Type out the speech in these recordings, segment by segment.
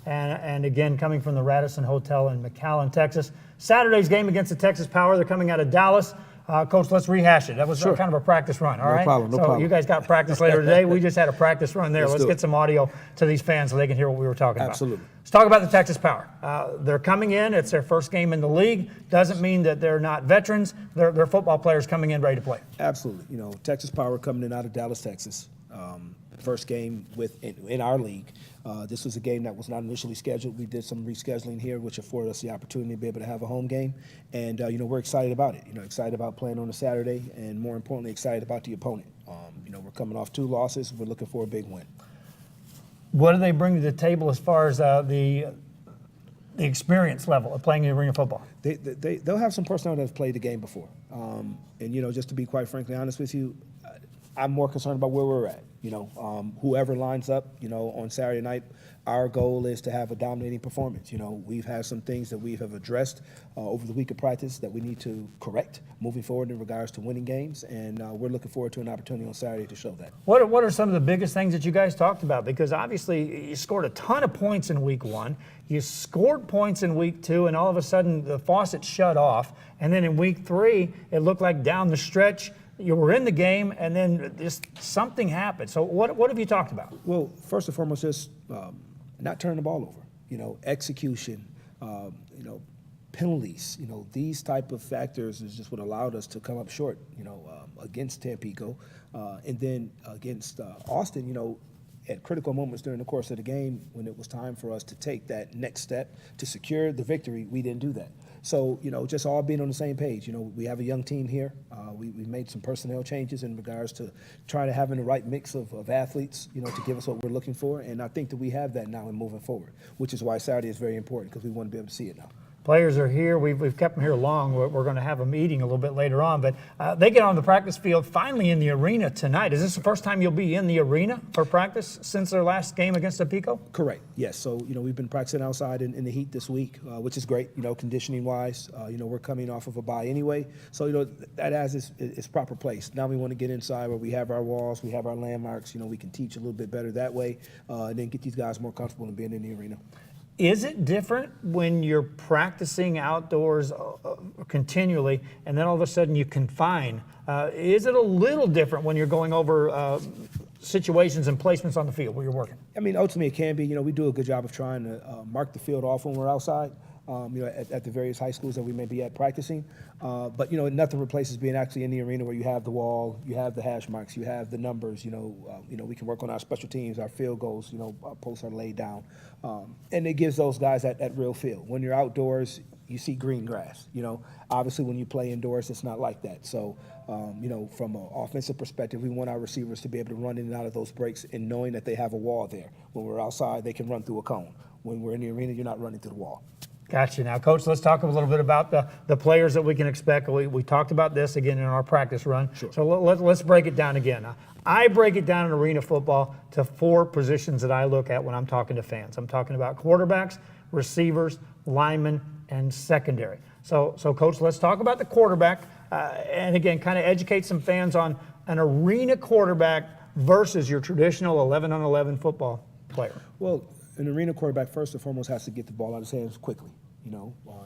and again, coming from the Radisson Hotel in McAllen, Texas. Saturday's game against the Texas Power. They're coming out of Dallas. Coach, let's rehash it. That was kind of a practice run, all right? No problem. You guys got practice later today. We just had a practice run there. Let's get some audio to these fans so they can hear what we were talking about. Absolutely. Let's talk about the Texas Power. They're coming in. It's their first game in the league. Doesn't mean that they're not veterans. They're football players coming in ready to play. Absolutely. You know, Texas Power coming in out of Dallas, Texas. First game in our league. This was a game that was not initially scheduled. We did some rescheduling here, which afforded us the opportunity to be able to have a home game. And, we're excited about it. Excited about playing on a Saturday, and more importantly, excited about the opponent. We're coming off 2 losses. We're looking for a big win. What do they bring to the table as far as the experience level of playing Arena football? They'll have some personnel that have played the game before. Just to be quite frankly honest with you, I'm more concerned about where we're at. Whoever lines up, on Saturday night, our goal is to have a dominating performance. We've had some things that we have addressed over the week of practice that we need to correct moving forward in regards to winning games, and we're looking forward to an opportunity on Saturday to show that. What are some of the biggest things that you guys talked about? Because obviously you scored a ton of points in week 1. You scored points in week 2, and all of a sudden the faucet shut off. And then in week 3, it looked like down the stretch you were in the game, and then just something happened. So what have you talked about? Well, first and foremost, just not turning the ball over. Execution, penalties. These type of factors is just what allowed us to come up short. Against Tampico, and then against Austin. At critical moments during the course of the game, when it was time for us to take that next step to secure the victory, we didn't do that. So, just all being on the same page. We have a young team here. We made some personnel changes in regards to trying to having the right mix of athletes, to give us what we're looking for. And I think that we have that now and moving forward, which is why Saturday is very important, because we want to be able to see it now. Players are here. We've kept them here long. We're going to have them eating a little bit later on. But they get on the practice field finally in the arena tonight. Is this the first time you'll be in the arena for practice since their last game against Tampico? Correct. Yes. So, we've been practicing outside in the heat this week, which is great, conditioning-wise. We're coming off of a bye anyway. So, that has its proper place. Now we want to get inside where we have our walls, we have our landmarks. We can teach a little bit better that way, and then get these guys more comfortable in being in the arena. Is it different when you're practicing outdoors continually and then all of a sudden you confine? Is it a little different when you're going over situations and placements on the field where you're working? I mean, ultimately it can be. We do a good job of trying to mark the field off when we're outside. At the various high schools that we may be at practicing. But, nothing replaces being actually in the arena where you have the wall, you have the hash marks, you have the numbers, we can work on our special teams, our field goals, our posts are laid down. And it gives those guys that real feel. When you're outdoors, you see green grass. Obviously when you play indoors, it's not like that. So, from an offensive perspective, we want our receivers to be able to run in and out of those breaks and knowing that they have a wall there. When we're outside, they can run through a cone. When we're in the arena, you're not running through the wall. Gotcha. Now, Coach, let's talk a little bit about the players that we can expect. We talked about this again in our practice run. Sure. So let's break it down again. I break it down in arena football to 4 positions that I look at when I'm talking to fans. I'm talking about quarterbacks, receivers, linemen, and secondary. So Coach, let's talk about the quarterback, and again, kind of educate some fans on an arena quarterback versus your traditional 11-on-11 football player. Well, an arena quarterback, first and foremost, has to get the ball out of his hands quickly.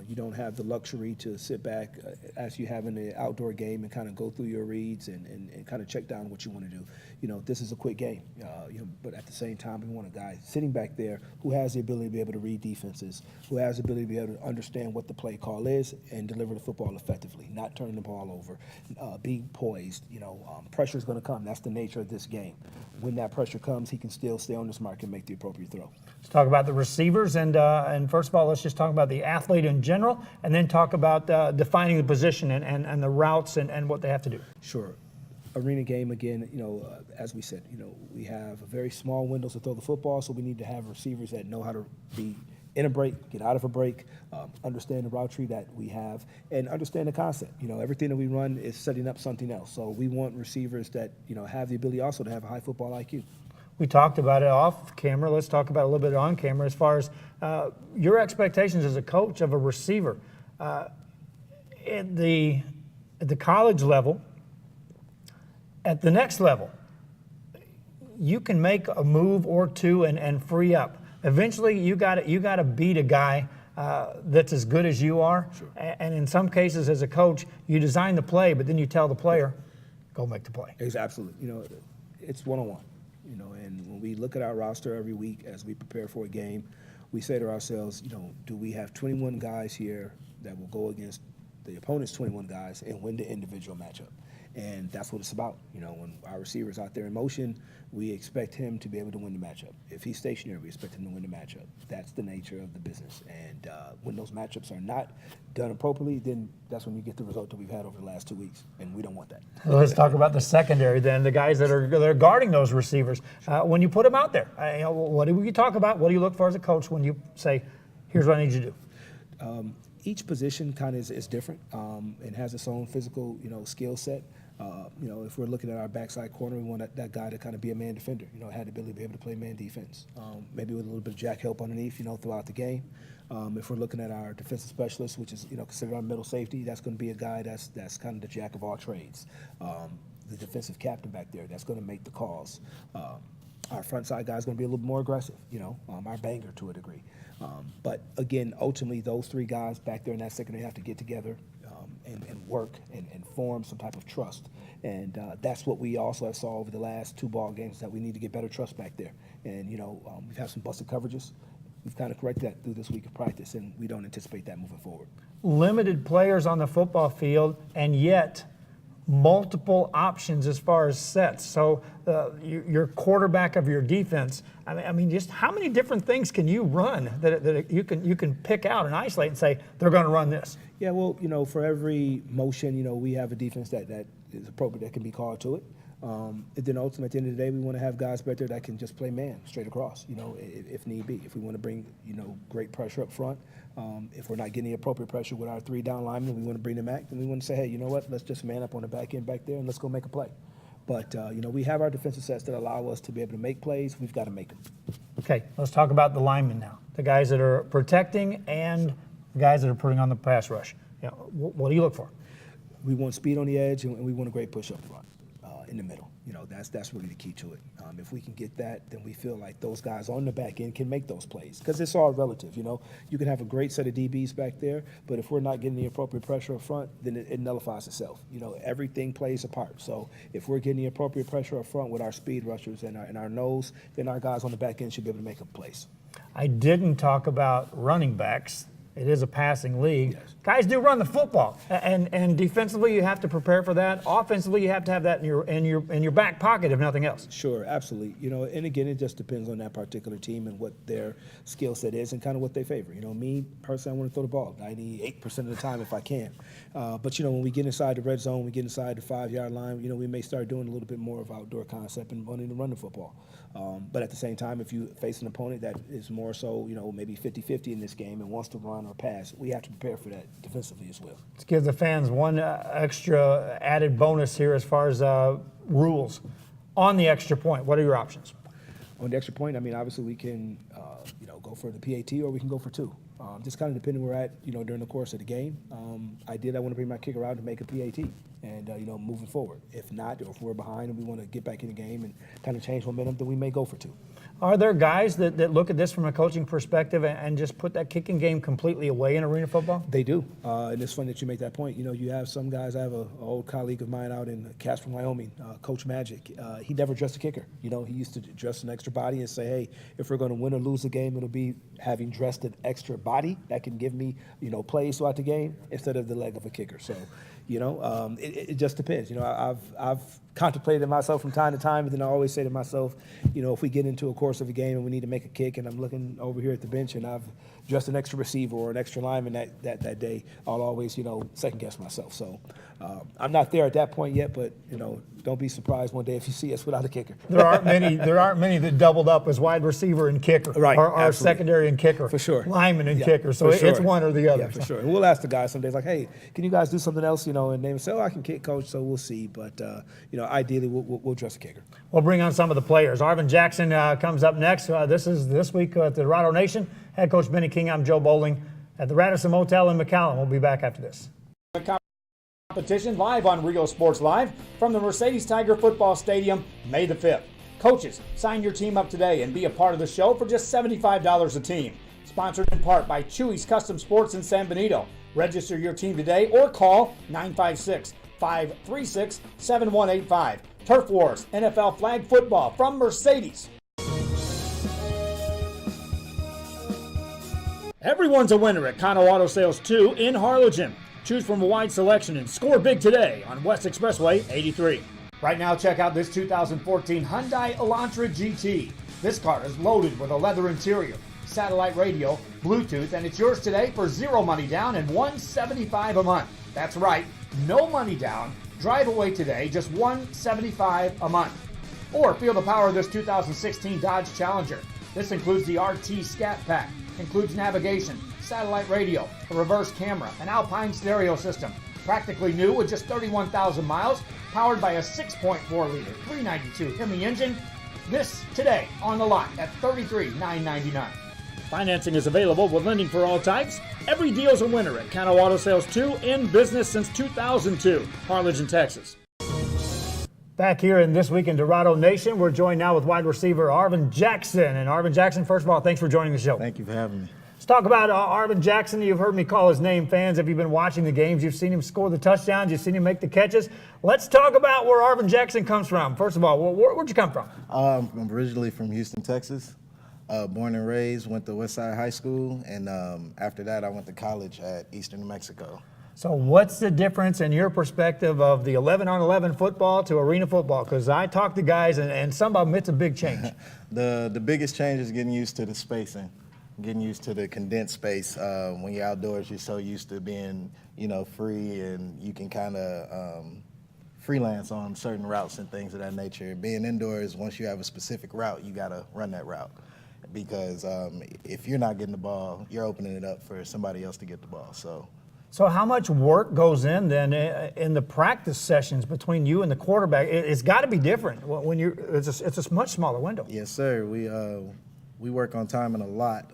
You don't have the luxury to sit back as you have in the outdoor game and kind of go through your reads and kind of check down what you want to do. This is a quick game, but at the same time, we want a guy sitting back there who has the ability to be able to read defenses, who has the ability to be able to understand what the play call is and deliver the football effectively, not turn the ball over, being poised. Pressure is going to come. That's the nature of this game. When that pressure comes, he can still stay on his mark and make the appropriate throw. Let's talk about the receivers, and first of all, let's just talk about the athlete in general, and then talk about defining the position and the routes and what they have to do. Sure. Arena game, again, as we said, we have very small windows to throw the football, so we need to have receivers that know how to be in a break, get out of a break, understand the route tree that we have, and understand the concept. Everything that we run is setting up something else. So we want receivers that, have the ability also to have a high football IQ. We talked about it off camera. Let's talk about it a little bit on camera as far as your expectations as a coach of a receiver. At the college level, at the next level, you can make a move or two and free up. Eventually, you got to beat a guy that's as good as you are. Sure. And in some cases, as a coach, you design the play, but then you tell the player, go make the play. Absolutely. It's one-on-one. And when we look at our roster every week as we prepare for a game, we say to ourselves, do we have 21 guys here that will go against the opponent's 21 guys and win the individual matchup? And that's what it's about. When our receiver's out there in motion, we expect him to be able to win the matchup. If he's stationary, we expect him to win the matchup. That's the nature of the business. And when those matchups are not done appropriately, then that's when you get the result that we've had over the last 2 weeks, and we don't want that. Let's talk about the secondary then, the guys that are guarding those receivers. When you put them out there, what do you talk about? What do you look for as a coach when you say, here's what I need you to do? Each position kind of is different and has its own physical, skill set. If we're looking at our backside corner, we want that guy to kind of be a man defender. Had the ability to be able to play man defense, maybe with a little bit of jack help underneath, throughout the game. If we're looking at our defensive specialist, which is considered our middle safety, that's going to be a guy that's kind of the jack of all trades. The defensive captain back there, that's going to make the calls. Our front side guy is going to be a little more aggressive, our banger to a degree. But again, ultimately, those three guys back there in that secondary have to get together and work and form some type of trust. And that's what we also have saw over the last 2 ball games, that we need to get better trust back there. And, we've had some busted coverages. We've kind of corrected that through this week of practice, and we don't anticipate that moving forward. Limited players on the football field, and yet multiple options as far as sets. So your quarterback of your defense, I mean, just how many different things can you run that you can pick out and isolate and say they're going to run this? Yeah, well, for every motion, we have a defense that is appropriate, that can be called to it. And then ultimately, at the end of the day, we want to have guys back there that can just play man straight across, if need be. If we want to bring, great pressure up front, if we're not getting the appropriate pressure with our 3 down linemen, we want to bring them back, then we want to say, hey, you know what, let's just man up on the back end back there and let's go make a play. But, we have our defensive sets that allow us to be able to make plays. We've got to make them. Okay, let's talk about the linemen now, the guys that are protecting and the guys that are putting on the pass rush. What do you look for? We want speed on the edge, and we want a great push up front in the middle. That's really the key to it. If we can get that, then we feel like those guys on the back end can make those plays, because it's all relative. You can have a great set of DBs back there, but if we're not getting the appropriate pressure up front, then it nullifies itself. Everything plays a part. So if we're getting the appropriate pressure up front with our speed rushers and our nose, then our guys on the back end should be able to make up plays. I didn't talk about running backs. It is a passing league. Yes. Guys do run the football, and defensively you have to prepare for that. Offensively, you have to have that in your back pocket, if nothing else. Sure, absolutely. And again, it just depends on that particular team and what their skill set is and kind of what they favor. Me personally, I want to throw the ball 98% of the time if I can. But when we get inside the red zone, we get inside the 5-yard line. We may start doing a little bit more of outdoor concept and wanting to run the football. But at the same time, if you face an opponent that is more so, maybe 50-50 in this game and wants to run or pass, we have to prepare for that defensively as well. Let's give the fans one extra added bonus here as far as rules. On the extra point, what are your options? On the extra point, obviously we can, go for the PAT or we can go for 2. Just kind of depending where we're at, during the course of the game. Ideally, I want to bring my kicker out to make a PAT and, moving forward. If not, or if we're behind and we want to get back in the game and kind of change momentum, then we may go for 2. Are there guys that look at this from a coaching perspective and just put that kicking game completely away in arena football? They do. And it's funny that you make that point. You have some guys. I have an old colleague of mine out in Casper, Wyoming, Coach Magic. He never dressed a kicker. He used to dress an extra body and say, hey, if we're going to win or lose the game, it'll be having dressed an extra body that can give me, plays throughout the game instead of the leg of a kicker. So, it just depends. I've contemplated it myself from time to time, and then I always say to myself, if we get into a course of a game and we need to make a kick and I'm looking over here at the bench and I've dressed an extra receiver or an extra lineman that day, I'll always, second guess myself. So I'm not there at that point yet, but, don't be surprised one day if you see us without a kicker. There aren't many that doubled up as wide receiver and kicker, right? Or secondary and kicker, for sure, lineman and kicker. So it's one or the other. Yeah, for sure. And we'll ask the guys some days like, hey, can you guys do something else? And they would say, oh, I can kick, coach. So we'll see. But ideally, we'll dress a kicker. We'll bring on some of the players. Arvind Jackson comes up next. This week at the Dorado Nation. Head coach Benny King. I'm Joe Bowling at the Radisson Motel in McAllen. We'll be back after this. Competition live on Rio Sports Live from the Mercedes Tiger Football Stadium, May the 5th. Coaches, sign your team up today and be a part of the show for just $75 a team. Sponsored in part by Chewy's Custom Sports in San Benito. Register your team today or call 956-536-7185. Turf Wars NFL Flag Football from Mercedes. Everyone's a winner at Kano Auto Sales 2 in Harlingen. Choose from a wide selection and score big today on West Expressway 83. Right now, check out this 2014 Hyundai Elantra GT. This car is loaded with a leather interior, satellite radio, Bluetooth, and it's yours today for zero money down and $175 a month. That's right, no money down. Drive away today, just $175 a month. Or feel the power of this 2016 Dodge Challenger. This includes the RT Scat Pack, includes navigation, satellite radio, a reverse camera, an Alpine stereo system. Practically new with just 31,000 miles, powered by a 6.4-liter 392 Hemi engine. This today on the lot at $33,999. Financing is available with lending for all types. Every deal's a winner at Kano Auto Sales 2, in business since 2002, Harlingen, Texas. Back here in This Week in Dorado Nation, we're joined now with wide receiver Arvind Jackson. And Arvind Jackson, first of all, thanks for joining the show. Thank you for having me. Let's talk about Arvind Jackson. You've heard me call his name, fans. Have you been watching the games? You've seen him score the touchdowns. You've seen him make the catches. Let's talk about where Arvind Jackson comes from. First of all, where'd you come from? I'm originally from Houston, Texas. Born and raised, went to Westside High School, and after that I went to college at Eastern New Mexico. So what's the difference in your perspective of the 11-on-11 football to arena football? Because I talk to guys, and some of them, it's a big change. The biggest change is getting used to the spacing, getting used to the condensed space. When you're outdoors, you're so used to being, free, and you can kind of freelance on certain routes and things of that nature. Being indoors, once you have a specific route, you got to run that route. Because if you're not getting the ball, you're opening it up for somebody else to get the ball. So how much work goes in then in the practice sessions between you and the quarterback? It's got to be different when it's a much smaller window. Yes, sir. We work on timing a lot.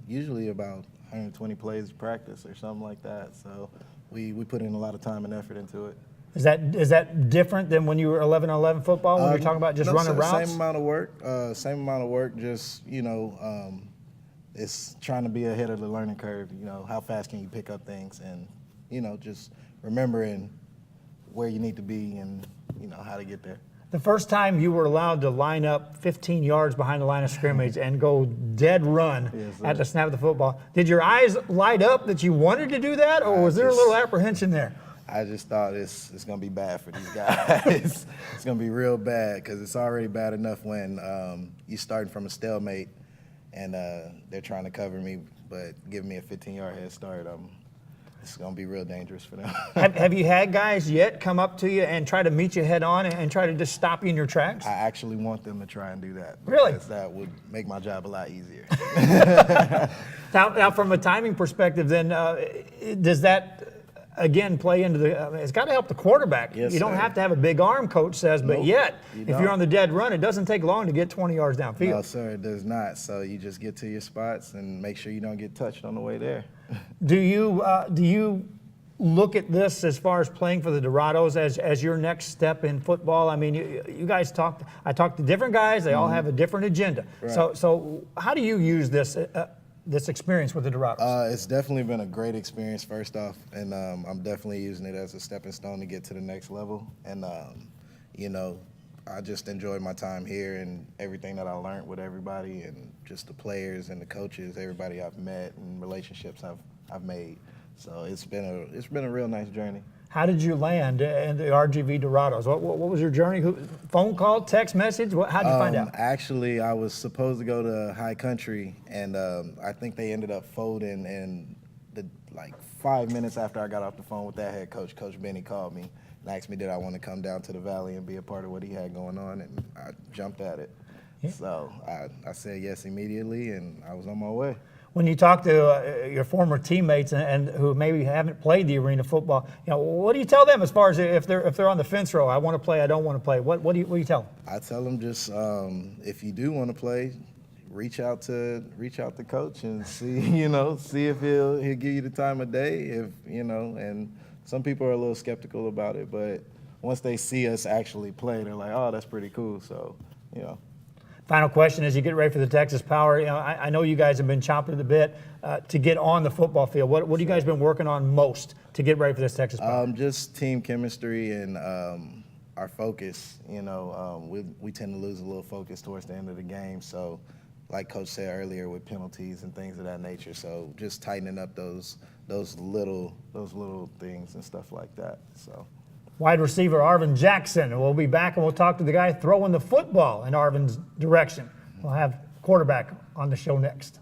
Usually about 120 plays of practice or something like that. So we put in a lot of time and effort into it. Is that different than when you were 11-on-11 football, when you're talking about just running routes? Same amount of work, just, it's trying to be ahead of the learning curve. How fast can you pick up things and, just remembering where you need to be and, how to get there. The first time you were allowed to line up 15 yards behind the line of scrimmage and go dead run at the snap of the football, did your eyes light up that you wanted to do that, or was there a little apprehension there? I just thought it's going to be bad for these guys. It's going to be real bad because it's already bad enough when you're starting from a stalemate and they're trying to cover me, but giving me a 15-yard head start, it's going to be real dangerous for them. Have you had guys yet come up to you and try to meet you head on and try to just stop you in your tracks? I actually want them to try and do that. Really? Because that would make my job a lot easier. Now, from a timing perspective, then, does that again play into it's got to help the quarterback? Yes, you don't sir. have to have a big arm, coach says, but Nope, yet, if don't. you're on the dead run, it doesn't take long to get 20 yards downfield. No, sir, it does not. So you just get to your spots and make sure you don't get touched on the way there. Do you look at this as far as playing for the Dorados as your next step in football? I mean, you guys I talked to different guys. They all have a different agenda. Right. So how do you use this experience with the Dorados? It's definitely been a great experience, first off, and I'm definitely using it as a stepping stone to get to the next level. And, I just enjoyed my time here and everything that I learned with everybody and just the players and the coaches, everybody I've met and relationships I've made. So it's been a real nice journey. How did you land in the RGV Dorados? What was your journey? Phone call, text message? How did you find out? Actually, I was supposed to go to High Country, and I think they ended up folding. And 5 minutes after I got off the phone with that head coach, Coach Benny called me and asked me did I want to come down to the Valley and be a part of what he had going on, and I jumped at it. Yeah. So I said yes immediately, and I was on my way. When you talk to your former teammates and who maybe haven't played the arena football, what do you tell them as far as if they're on the fence row? I want to play, I don't want to play. What do you tell them? I tell them just if you do want to play, reach out to coach and see if he'll give you the time of day. And some people are a little skeptical about it, but once they see us actually play, they're like, oh, that's pretty cool. So you know. Final question as you get ready for the Texas Power. You know, I know you guys have been chomping at the bit to get on the football field. What have you guys been working on most to get ready for this Texas Power? Just team chemistry and our focus. You know, we tend to lose a little focus towards the end of the game. So, like Coach said earlier, with penalties and things of that nature. So, just tightening up those little things and stuff like that. So. Wide receiver Arvind Jackson. We'll be back and we'll talk to the guy throwing the football in Arvind's direction. We'll have quarterback on the show next.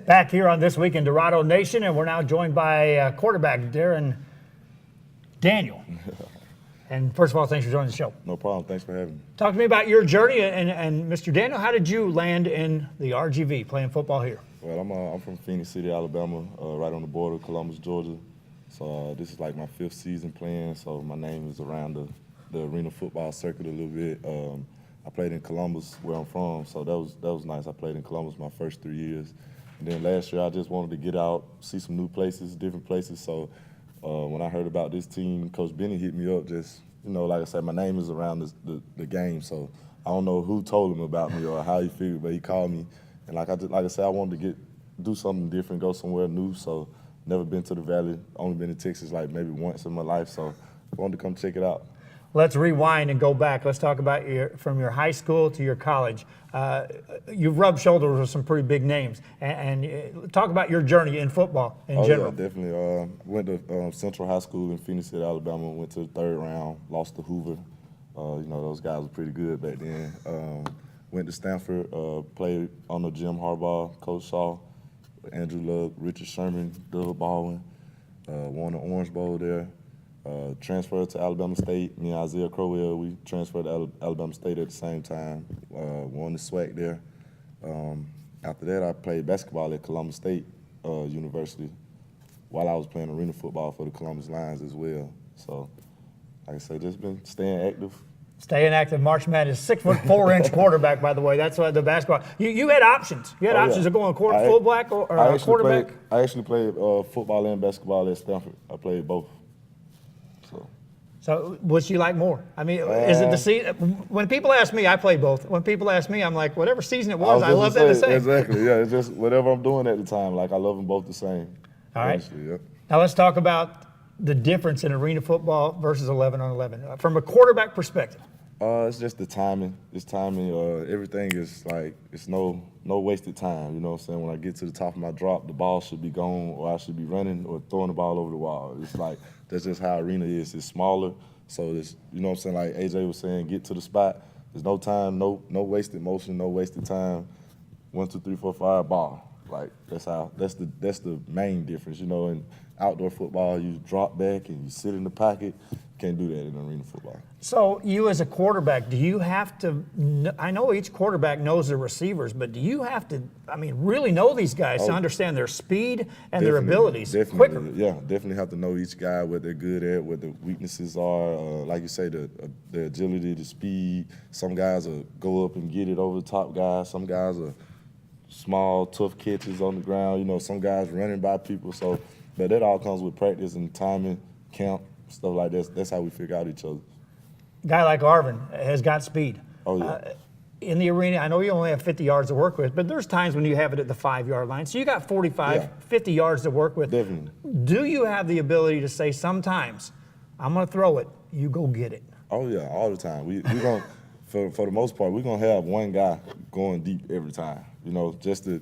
Back here on This Week in Dorado Nation, and we're now joined by quarterback Daniel. And first of all, thanks for joining the show. No problem. Thanks for having me. Talk to me about your journey, and Mr. Daniel, how did you land in the RGV playing football here? Well, I'm from Phoenix City, Alabama, right on the border of Columbus, Georgia. So this is like my 5th season playing, so my name is around the arena football circuit a little bit. I played in Columbus, where I'm from, so that was nice. I played in Columbus my first 3 years. And then last year, I just wanted to get out, see some new places, different places. So when I heard about this team, Coach Benny hit me up. Just, you know, like I said, my name is around the game. So I don't know who told him about me or how he figured, but he called me. And like I said, I wanted to do something different, go somewhere new. So never been to the Valley, only been to Texas like maybe once in my life. So I wanted to come check it out. Let's rewind and go back. Let's talk about from your high school to your college. You've rubbed shoulders with some pretty big names. And talk about your journey in football in general. Yeah, definitely. Went to Central High School in Phoenix City, Alabama. Went to the 3rd round, lost to Hoover. You know, those guys were pretty good back then. Went to Stanford, played under Jim Harbaugh, Coach Shaw, Andrew Luck, Richard Sherman, Doug Baldwin. Won the Orange Bowl there. Transferred to Alabama State. Me and Isaiah Crowell, we transferred to Alabama State at the same time. Won the SWAC there. After that, I played basketball at Columbus State University while I was playing arena football for the Columbus Lions as well. So, like I said, just been staying active. Staying active. March Madness, 6'4" quarterback, by the way. That's the basketball. You had options. You had options of going fullback or quarterback. I actually played football and basketball at Stanford. I played both. So which you like more? I mean, is it the season? When people ask me, I play both. When people ask me, I'm like, whatever season it was, I love that the same. Exactly, yeah. It's just whatever I'm doing at the time. Like, I love them both the same. All right. Honestly, yeah. Now let's talk about the difference in arena football versus 11 on 11. From a quarterback perspective. It's just the timing. It's timing. Everything is like, it's no wasted time. You know what I'm saying? When I get to the top of my drop, the ball should be gone, or I should be running or throwing the ball over the wall. It's like, that's just how arena is. It's smaller, so it's, you know what I'm saying? Like AJ was saying, get to the spot. There's no time, no wasted motion, no wasted time. 1, 2, 3, 4, 5, ball. Like that's the main difference. You know, in outdoor football, you drop back and you sit in the pocket. Can't do that in arena football. So you as a quarterback, do you have to, I know each quarterback knows their receivers, but do you have to, I mean, really know these guys to understand their speed and their abilities quicker? Yeah, definitely have to know each guy, what they're good at, what the weaknesses are. Like you say, the agility, the speed. Some guys will go up and get it over the top guys. Some guys are small, tough catches on the ground. You know, some guys running by people. So, but that all comes with practice and timing, camp, stuff like that. That's how we figure out each other. A guy like Arvind has got speed. Oh, yeah. In the arena, I know you only have 50 yards to work with, but there's times when you have it at the 5-yard line. So you got 45, 50 yards to work with. Definitely. Do you have the ability to say sometimes, I'm going to throw it, you go get it? Oh, yeah, all the time. We're going to, for the most part, we're going to have one guy going deep every time, you know, just to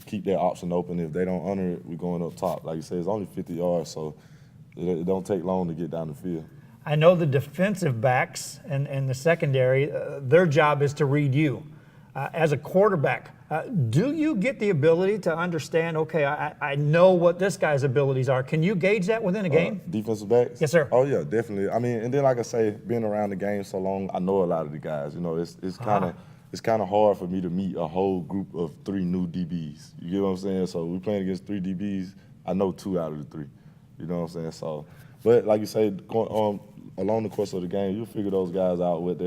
keep that option open. If they don't honor it, we're going up top. Like you said, it's only 50 yards, so it don't take long to get down the field. I know the defensive backs and the secondary, their job is to read you. As a quarterback, do you get the ability to understand, okay, I know what this guy's abilities are? Can you gauge that within a game? Defensive backs? Yes, sir. Oh, yeah, definitely. I mean, and then like I say, being around the game so long, I know a lot of the guys. You know, it's kind of hard for me to meet a whole group of 3 new DBs. You get what I'm saying? So we're playing against 3 DBs. I know 2 out of the 3. You know what I'm saying? So, but like you say, along the course of the game, you'll figure those guys out what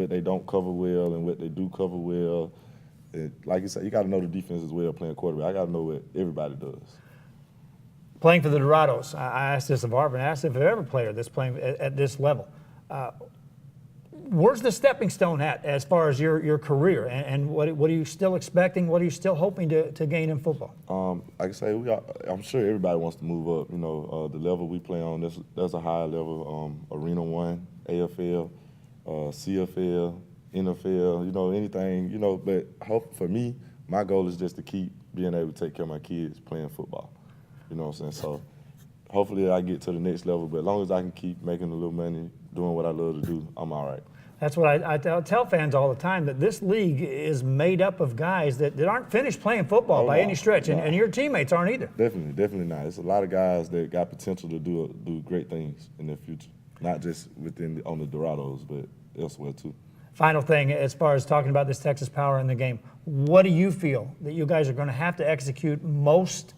they don't cover well and what they do cover well. And like you said, you got to know the defense as well playing quarterback. I got to know what everybody does. Playing for the Dorados, I asked this of Arvind, I asked if every player that's playing at this level. Where's the stepping stone at as far as your career, and what are you still expecting? What are you still hoping to gain in football? Like I say, I'm sure everybody wants to move up. You know, the level we play on, that's a high level. Arena 1, AFL, CFL, NFL, you know, anything, you know. But for me, my goal is just to keep being able to take care of my kids playing football. You know what I'm saying? So hopefully I get to the next level, but as long as I can keep making a little money, doing what I love to do, I'm all right. That's what I tell fans all the time, that this league is made up of guys that aren't finished playing football by any stretch, and your teammates aren't either. Definitely not. It's a lot of guys that got potential to do great things in their future, not just on the Dorados, but elsewhere too. Final thing, as far as talking about this Texas Power in the game, what do you feel that you guys are going to have to execute most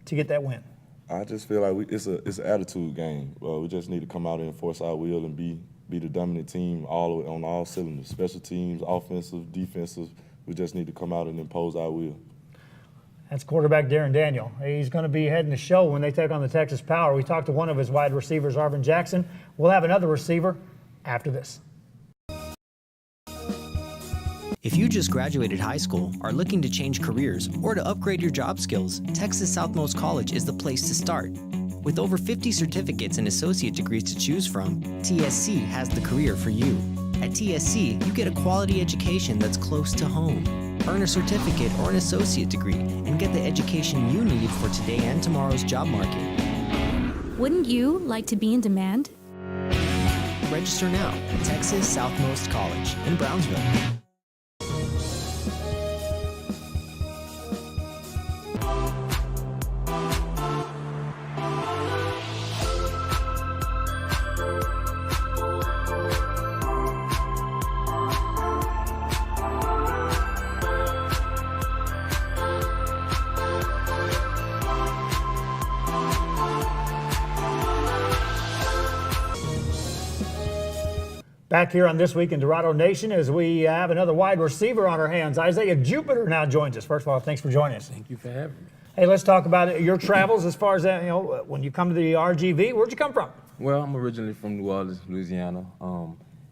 to get that win? I just feel like it's an attitude game. We just need to come out and enforce our will and be the dominant team on all cylinders, special teams, offensive, defensive. We just need to come out and impose our will. That's quarterback Darren Daniel. He's going to be heading the show when they take on the Texas Power. We talked to one of his wide receivers, Arvind Jackson. We'll have another receiver after this. If you just graduated high school, are looking to change careers, or to upgrade your job skills, Texas Southmost College is the place to start. With over 50 certificates and associate degrees to choose from, TSC has the career for you. At TSC, you get a quality education that's close to home. Earn a certificate or an associate degree and get the education you need for today and tomorrow's job market. Wouldn't you like to be in demand? Register now at Texas Southmost College in Brownsville. Back here on This Week in Dorado Nation, as we have another wide receiver on our hands. Isaiah Jupiter now joins us. First of all, thanks for joining us. Thank you for having me. Hey, let's talk about your travels as far as that. You know, when you come to the RGV, where'd you come from? Well, I'm originally from New Orleans, Louisiana,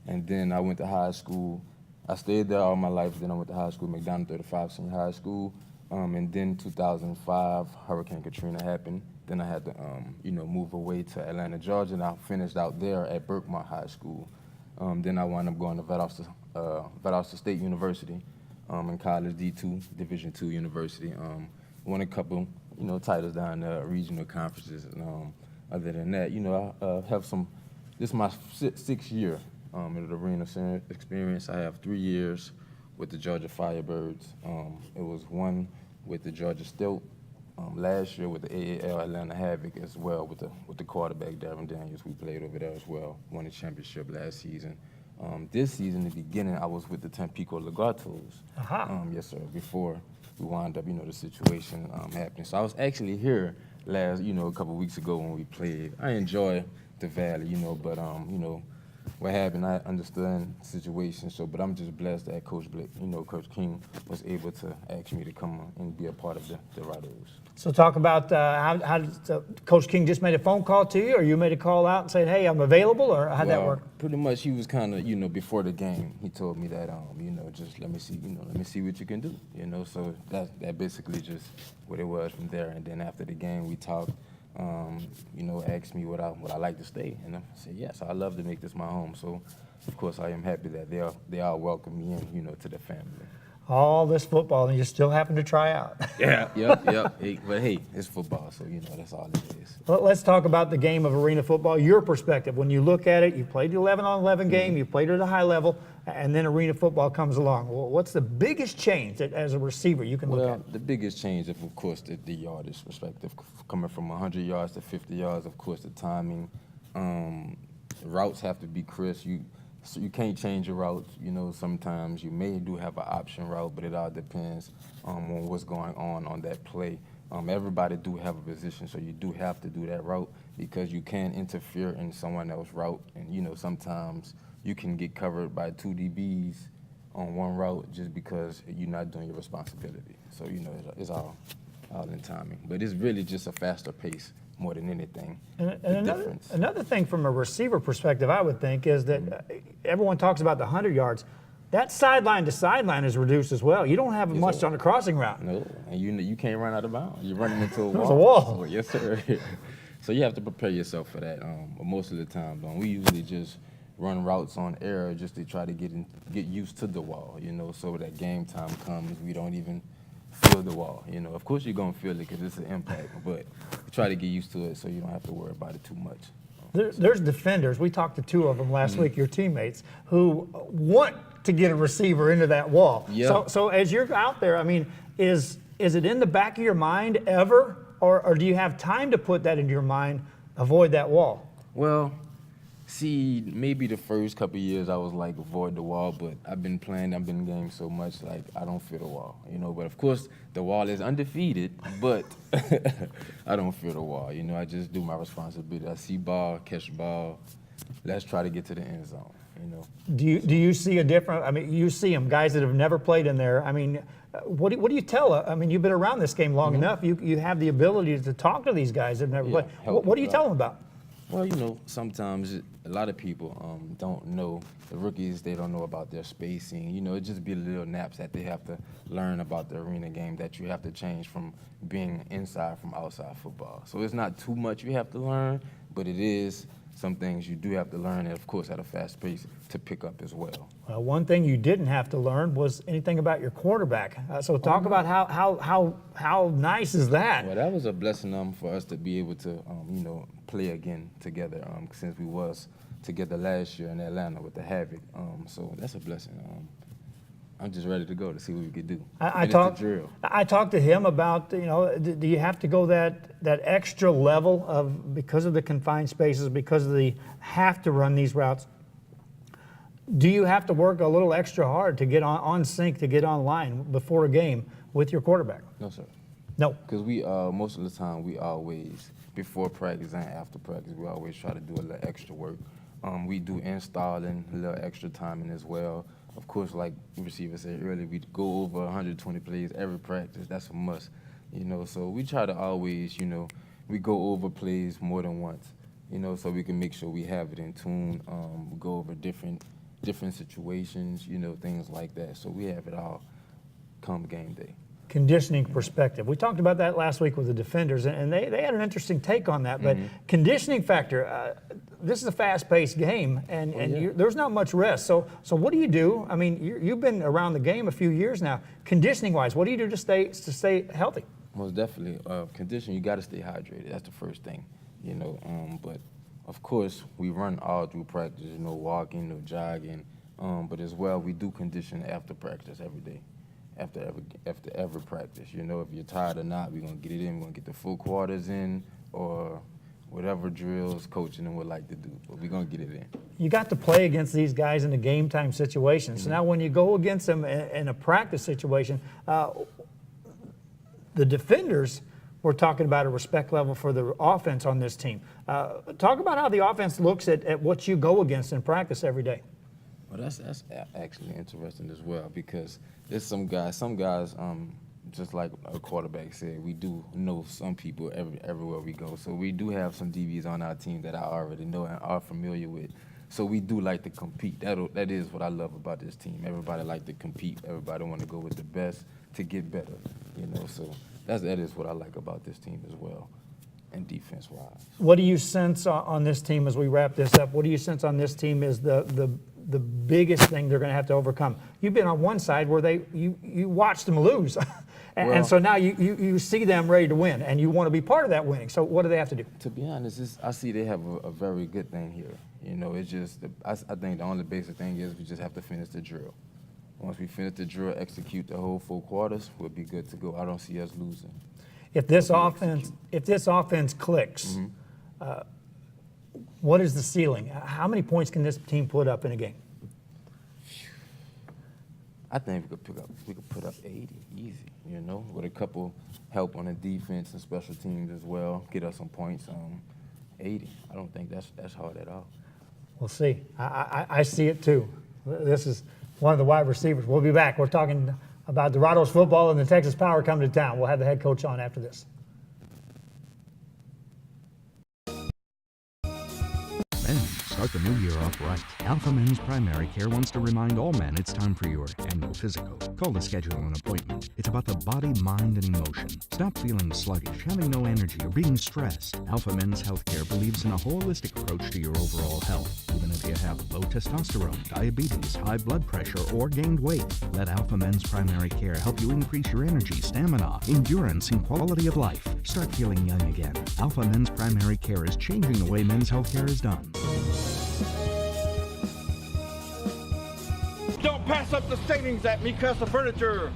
and then I went to high school. I stayed there all my life. Then I went to high school, McDonald 35 Senior High School, and then 2005, Hurricane Katrina happened. Then I had to, move away to Atlanta, Georgia, and I finished out there at Berkmar High School. Then I wound up going to Valdosta State University in college, D2, Division II University. Won a couple, titles down there, regional conferences. And other than that, I have this is my 6th year in the arena experience. I have 3 years with the Georgia Firebirds. It was 1 with the Georgia Stilt. Last year with the AAL Atlanta Havoc as well with the quarterback Darren Daniels. We played over there as well. Won the championship last season. This season, in the beginning, I was with the Tampico Legatos. Yes, sir. Before we wound up, the situation happening. So I was actually here last, a couple weeks ago when we played. I enjoy the Valley, but what happened, I understand the situation. So, but I'm just blessed that Coach King was able to ask me to come and be a part of the Dorados. So talk about how Coach King just made a phone call to you, or you made a call out and said, hey, I'm available, or how'd that work? Pretty much he was kind of, before the game, he told me that, just let me see what you can do, So that basically just what it was from there. And then after the game, we talked, asked me would I like to stay, and I said yes. I love to make this my home. So of course I am happy that they all welcome me in, to the family. all this football and you still happen to try out. Yep. Hey, but hey, it's football, so that's all it is. Well, let's talk about the game of arena football, your perspective. When you look at it, you played the 11-on-11 game, you played at a high level, and then arena football comes along. Well, what's the biggest change that as a receiver you can look Well, at? the biggest change, of course, the yardage perspective, coming from 100 yards to 50 yards. Of course, the timing, routes have to be crisp. So you can't change your routes. Sometimes you may do have an option route, but it all depends on what's going on that play. Everybody do have a position, so you do have to do that route because you can interfere in someone else's route. And, sometimes you can get covered by 2 DBs on one route just because you're not doing your responsibility. So, it's all in timing. But it's really just a faster pace more than anything. And another thing from a receiver perspective, I would think, is that everyone talks about the 100 yards. That sideline to sideline is reduced as well. You don't have much on the crossing route. No, and you can't run out of bounds. You're running into a wall. There's a wall. So, yes, sir. So you have to prepare yourself for that. But most of the time, we usually just run routes on air just to try to get used to the wall. So that game time comes, we don't even feel the wall. Of course you're gonna feel it because it's an impact, but try to get used to it so you don't have to worry about it too much. There's defenders. We talked to 2 of them last week, your teammates, who want to get a receiver into that wall. Yeah. So as you're out there, is it in the back of your mind ever, or do you have time to put that into your mind, avoid that wall? Well, see, maybe the first couple of years I was like, avoid the wall, but I've been in games so much, like, I don't fear the wall, But of course, the wall is undefeated, but I don't fear the wall, I just do my responsibility. I see ball, catch ball, let's try to get to the end zone, Do you see a different? You see them, guys that have never played in there. What do you tell? You've been around this game long enough. You have the ability to talk to these guys that have never played. What do you tell them about? Well, sometimes a lot of people don't know, the rookies, they don't know about their spacing. It just be little naps that they have to learn about the arena game that you have to change from being inside from outside football. So it's not too much you have to learn, but it is some things you do have to learn, and of course at a fast pace to pick up as well. Well, one thing you didn't have to learn was anything about your quarterback. So talk about how nice is that? Well, that was a blessing for us to be able to, play again together since we was together last year in Atlanta with the Havoc. So that's a blessing. I'm just ready to go to see what we could do. I talked to him about, do you have to go that extra level of, because of the confined spaces, because of the have to run these routes, do you have to work a little extra hard to get on sync, to get online before a game with your quarterback? No, sir. No. Because we, most of the time, we always, before practice and after practice, we always try to do a little extra work. We do installing, a little extra timing as well. Of course, like the receiver said earlier, we go over 120 plays every practice. That's a must, So we try to always, we go over plays more than once, so we can make sure we have it in tune. We go over different situations, things like that. So we have it all come game day. Conditioning perspective. We talked about that last week with the defenders, and they had an interesting take on that. But conditioning factor, this is a fast-paced game, and there's not much rest. So what do you do? You've been around the game a few years now. Conditioning-wise, what do you do to stay healthy? Most definitely, conditioning. You got to stay hydrated. That's the first thing, But of course, we run all through practice. Walking, jogging. But as well, we do condition after practice every day. After every practice, if you're tired or not, we're gonna get it in. We're gonna get the full quarters in, or whatever drills coaching would like to do. But we're gonna get it in. You got to play against these guys in a game time situation. So now, when you go against them in a practice situation, the defenders were talking about a respect level for the offense on this team. Talk about how the offense looks at what you go against in practice every day. Well, that's actually interesting as well, because there's some guys, just like a quarterback said, we do know some people everywhere we go. So we do have some DBs on our team that I already know and are familiar with. So we do like to compete. That is what I love about this team. Everybody like to compete. Everybody want to go with the best to get better. So that is what I like about this team as well, and defense-wise. What do you sense on this team as we wrap this up? What do you sense on this team is the the biggest thing they're going to have to overcome? You've been on one side where you watched them lose. And so now you see them ready to win, and you want to be part of that winning. So what do they have to do? To be honest, I see they have a very good thing here. You know, it's just, I think the only basic thing is we just have to finish the drill. Once we finish the drill, execute the whole 4 quarters, we'll be good to go. I don't see us losing. If this offense clicks, what is the ceiling? How many points can this team put up in a game? I think we could put up 80 easy, you know, with a couple help on the defense and special teams as well, get us some points. 80. I don't think that's hard at all. We'll see. I see it too. This is one of the wide receivers. We'll be back. We're talking about Dorado's football and the Texas Power coming to town. We'll have the head coach on after this. Men, start the new year off right. Alpha Men's Primary Care wants to remind all men it's time for your annual physical. Call to schedule an appointment. It's about the body, mind, and emotion. Stop feeling sluggish, having no energy, or being stressed. Alpha Men's Healthcare believes in a holistic approach to your overall health. Even if you have low testosterone, diabetes, high blood pressure, or gained weight, let Alpha Men's Primary Care help you increase your energy, stamina, endurance, and quality of life. Start feeling young again. Alpha Men's Primary Care is changing the way men's healthcare is done. Don't pass up the savings at Me Casa Furniture.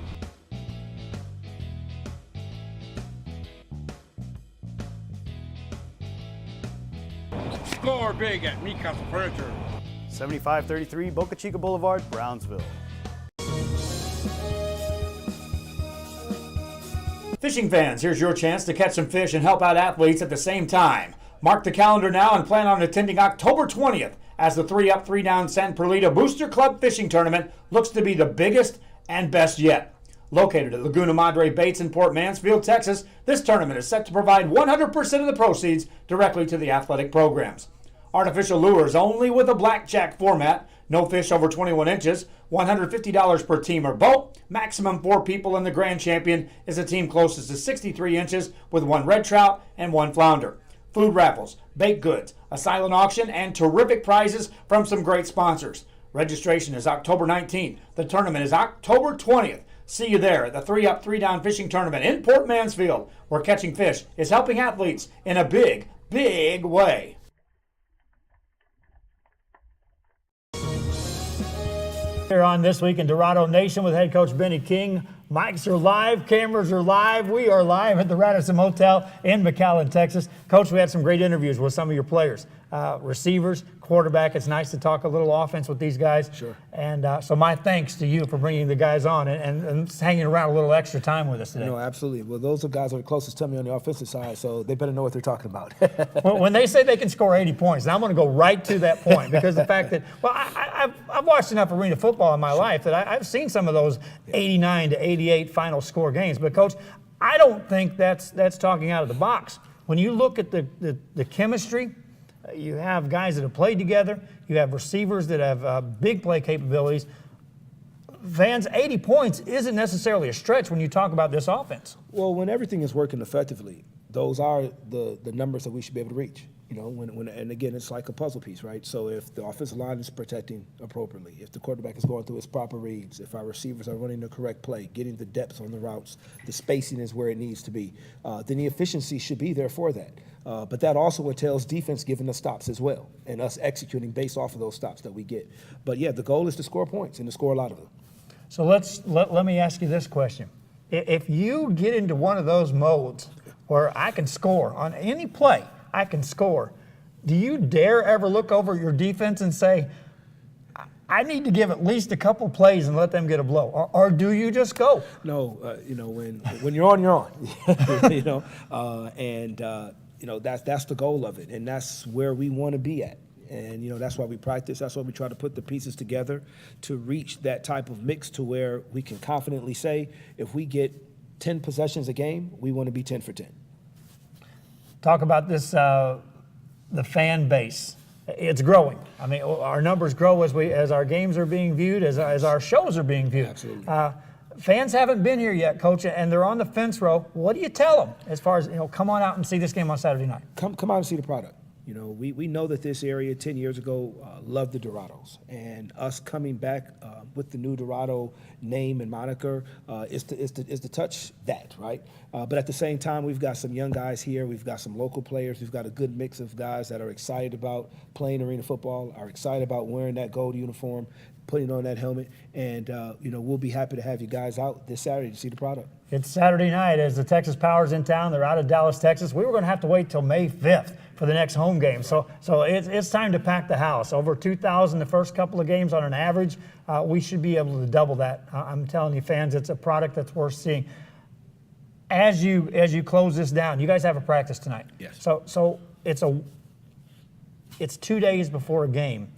Score big at Me Casa Furniture. 7533 Boca Chica Boulevard, Brownsville. Fishing fans, here's your chance to catch some fish and help out athletes at the same time. Mark the calendar now and plan on attending October 20th as the 3-Up, 3-Down San Perlita Booster Club Fishing Tournament looks to be the biggest and best yet. Located at Laguna Madre Baits in Port Mansfield, Texas, this tournament is set to provide 100% of the proceeds directly to the athletic programs. Artificial lures only with a blackjack format, no fish over 21 inches, $150 per team or boat, maximum 4 people, and the grand champion is a team closest to 63 inches with 1 red trout and 1 flounder. Food raffles, baked goods, a silent auction, and terrific prizes from some great sponsors. Registration is October 19th. The tournament is October 20th. See you there at the 3-Up, 3-Down Fishing Tournament in Port Mansfield, where catching fish is helping athletes in a big, big way. Here on This Week in Dorado Nation with head coach Benny King. Mics are live, cameras are live. We are live at the Radisson Hotel in McAllen, Texas. Coach, we had some great interviews with some of your players, receivers, quarterback. It's nice to talk a little offense with these guys. Sure. And so my thanks to you for bringing the guys on and hanging around a little extra time with us today. No, absolutely. Well, those are guys that are closest to me on the offensive side, so they better know what they're talking about. When they say they can score 80 points, now I'm going to go right to that point because the fact that, well, I've watched enough arena football in my life that I've seen some of those 89 to 88 final score games. But, Coach, I don't think that's talking out of the box. When you look at the chemistry, you have guys that have played together. You have receivers that have big play capabilities. Fans, 80 points isn't necessarily a stretch when you talk about this offense. Well, when everything is working effectively, those are the numbers that we should be able to reach. You know, and again, it's like a puzzle piece, right? So if the offensive line is protecting appropriately, if the quarterback is going through his proper reads, if our receivers are running the correct play, getting the depth on the routes, the spacing is where it needs to be, then the efficiency should be there for that. But that also entails defense giving us stops as well, and us executing based off of those stops that we get. But yeah, the goal is to score points and to score a lot of them. So let me ask you this question. If you get into one of those modes where I can score on any play, I can score, do you dare ever look over your defense and say, I need to give at least a couple plays and let them get a blow? Or do you just go? No, you know, when you're on, you're on. You know, you know, that's the goal of it, and that's where we want to be at. And, you know, that's why we practice. That's why we try to put the pieces together to reach that type of mix to where we can confidently say, if we get 10 possessions a game, we want to be 10 for 10. Talk about this, the fan base. It's growing. I mean, our numbers grow as our games are being viewed, as our shows are being viewed. Absolutely. Fans haven't been here yet, Coach, and they're on the fence row. What do you tell them as far as, you know, come on out and see this game on Saturday night? Come out and see the product. You know, we know that this area 10 years ago loved the Dorados, and us coming back with the new Dorado name and moniker is to touch that, right? But at the same time, we've got some young guys here. We've got some local players. We've got a good mix of guys that are excited about playing arena football, are excited about wearing that gold uniform, putting on that helmet, and you know, we'll be happy to have you guys out this Saturday to see the product. It's Saturday night as the Texas Power's in town. They're out of Dallas, Texas. We were going to have to wait till May 5th for the next home game. So it's time to pack the house. Over 2,000 the first couple of games on an average. We should be able to double that. I'm telling you, fans, it's a product that's worth seeing. As you close this down, you guys have a practice tonight. Yes. So it's 2 days before a game.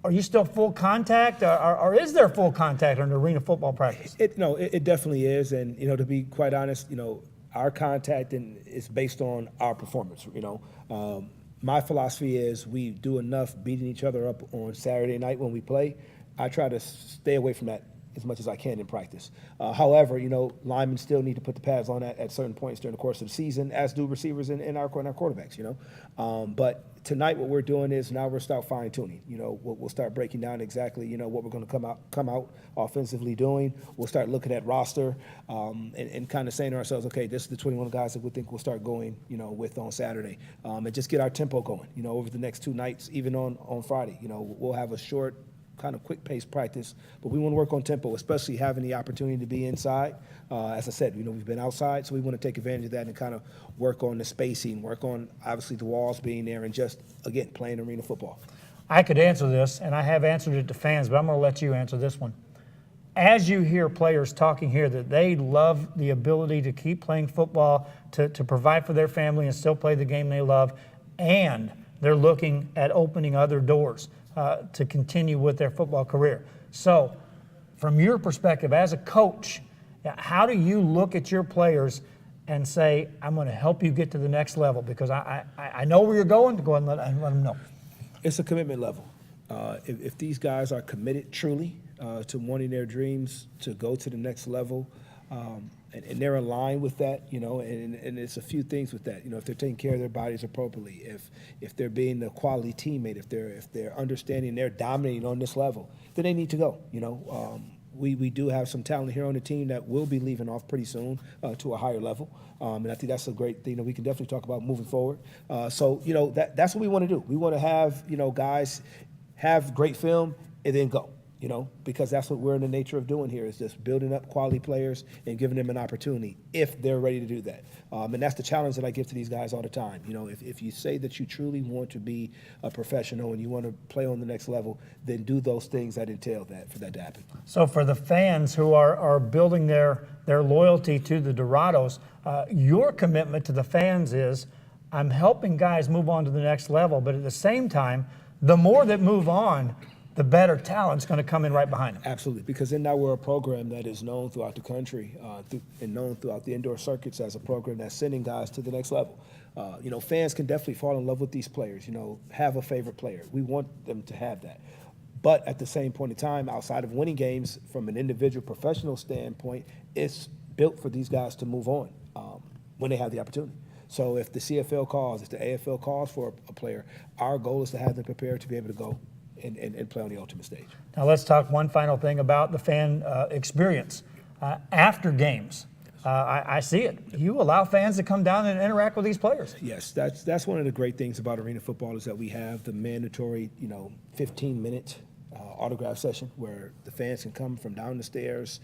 Are you still full contact, or is there full contact on the arena football practice? It definitely is, and you know, to be quite honest, you know, our contact is based on our performance. You know, my philosophy is we do enough beating each other up on Saturday night when we play. I try to stay away from that as much as I can in practice. However, you know, linemen still need to put the pads on at certain points during the course of the season, as do receivers and our quarterbacks, you know. But tonight what we're doing is now we'll start fine tuning. You know, we'll start breaking down exactly, you know, what we're going to come out offensively doing. We'll start looking at roster and kind of saying to ourselves, okay, this is the 21 guys that we think we'll start going, you know, with on Saturday, and just get our tempo going, you know, over the next 2 nights, even on Friday. You know, we'll have a short, kind of quick-paced practice, but we want to work on tempo, especially having the opportunity to be inside. As I said, you know, we've been outside, so we want to take advantage of that and kind of work on the spacing, work on, obviously, the walls being there, and just, again, playing arena football. I could answer this, and I have answered it to fans, but I'm going to let you answer this one. As you hear players talking here that they love the ability to keep playing football, to provide for their family and still play the game they love, and they're looking at opening other doors to continue with their football career. So, from your perspective as a coach, how do you look at your players and say, I'm going to help you get to the next level? Because I know where you're going, to go and let them know. It's a commitment level. If these guys are committed truly to wanting their dreams to go to the next level, and they're aligned with that, you know, and it's a few things with that. You know, if they're taking care of their bodies appropriately, if they're being a quality teammate, if they're understanding they're dominating on this level, then they need to go. You know, we do have some talent here on the team that will be leaving off pretty soon to a higher level, and I think that's a great thing that we can definitely talk about moving forward. So, you know, that's what we want to do. We want to have, you know, guys have great film and then go. You know, because that's what we're in the nature of doing here, is just building up quality players and giving them an opportunity if they're ready to do that. And that's the challenge that I give to these guys all the time. You know, if you say that you truly want to be a professional and you want to play on the next level, then do those things that entail that for that to happen. So for the fans who are building their loyalty to the Dorados, your commitment to the fans is, I'm helping guys move on to the next level, but at the same time, the more that move on, the better talent's going to come in right behind them. Absolutely, because then now we're a program that is known throughout the country and known throughout the indoor circuits as a program that's sending guys to the next level. You know, fans can definitely fall in love with these players, you know, have a favorite player. We want them to have that. But at the same point in time, outside of winning games, from an individual professional standpoint, it's built for these guys to move on when they have the opportunity. So if the CFL calls, if the AFL calls for a player, our goal is to have them prepared to be able to go and play on the ultimate stage. Now let's talk one final thing about the fan experience. After games, I see it. You allow fans to come down and interact with these players. Yes, that's one of the great things about arena football, is that we have the mandatory, 15-minute autograph session where the fans can come from down the stairs,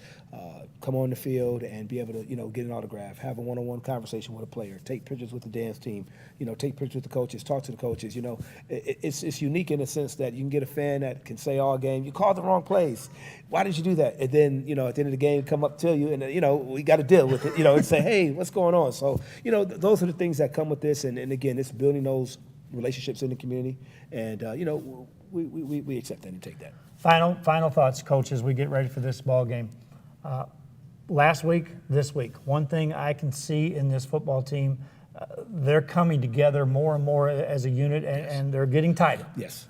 come on the field, and be able to, get an autograph, have a one-on-one conversation with a player, take pictures with the dance team, take pictures with the coaches, talk to the coaches. It's unique in the sense that you can get a fan that can say all game, you called the wrong plays. Why did you do that? And then, at the end of the game, come up to you and, we got to deal with it, and say, hey, what's going on? So, those are the things that come with this. And again, it's building those relationships in the community. And, we accept that and take that. Final thoughts, Coach, as we get ready for this ball game. Last week, this week, one thing I can see in this football team, they're coming together more and more as a unit, and they're getting tighter. Yes,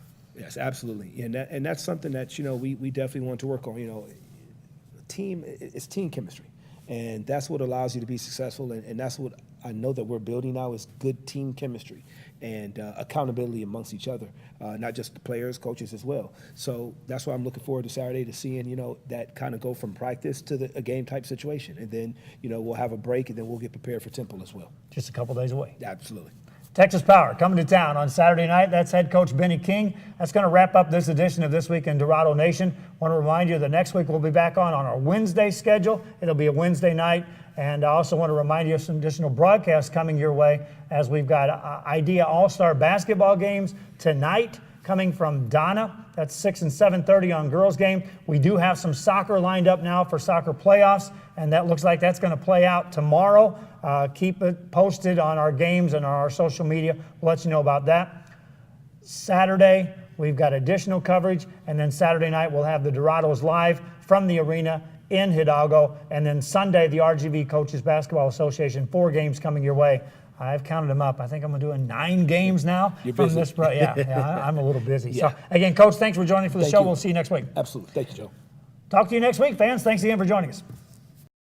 absolutely. And that's something that, we definitely want to work on. It's team chemistry. And that's what allows you to be successful, and that's what I know that we're building now is good team chemistry and accountability amongst each other, not just the players, coaches as well. So that's why I'm looking forward to Saturday to seeing, that kind of go from practice to a game type situation. And then, we'll have a break and then we'll get prepared for Temple as well. Just a couple days away. Absolutely. Texas Power coming to town on Saturday night. That's head coach Benny King. That's going to wrap up this edition of This Week in Dorado Nation. Want to remind you that next week we'll be back on our Wednesday schedule. It'll be a Wednesday night. And I also want to remind you of some additional broadcasts coming your way as we've got Idea All-Star basketball games tonight coming from Donna. That's 6 and 7:30 on girls game. We do have some soccer lined up now for soccer playoffs, and that looks like that's going to play out tomorrow. Keep it posted on our games and our social media. We'll let you know about that. Saturday, we've got additional coverage, and then Saturday night we'll have the Dorados live from the arena in Hidalgo, and then Sunday, the RGV Coaches Basketball Association, 4 games coming your way. I've counted them up. I think I'm doing 9 games now. You're from busy. this. I'm a little busy. Yeah. So, again, Coach, thanks for joining for the Thank show. you. We'll see you next week. Absolutely. Thank you, Joe. Talk to you next week, fans. Thanks again for joining us.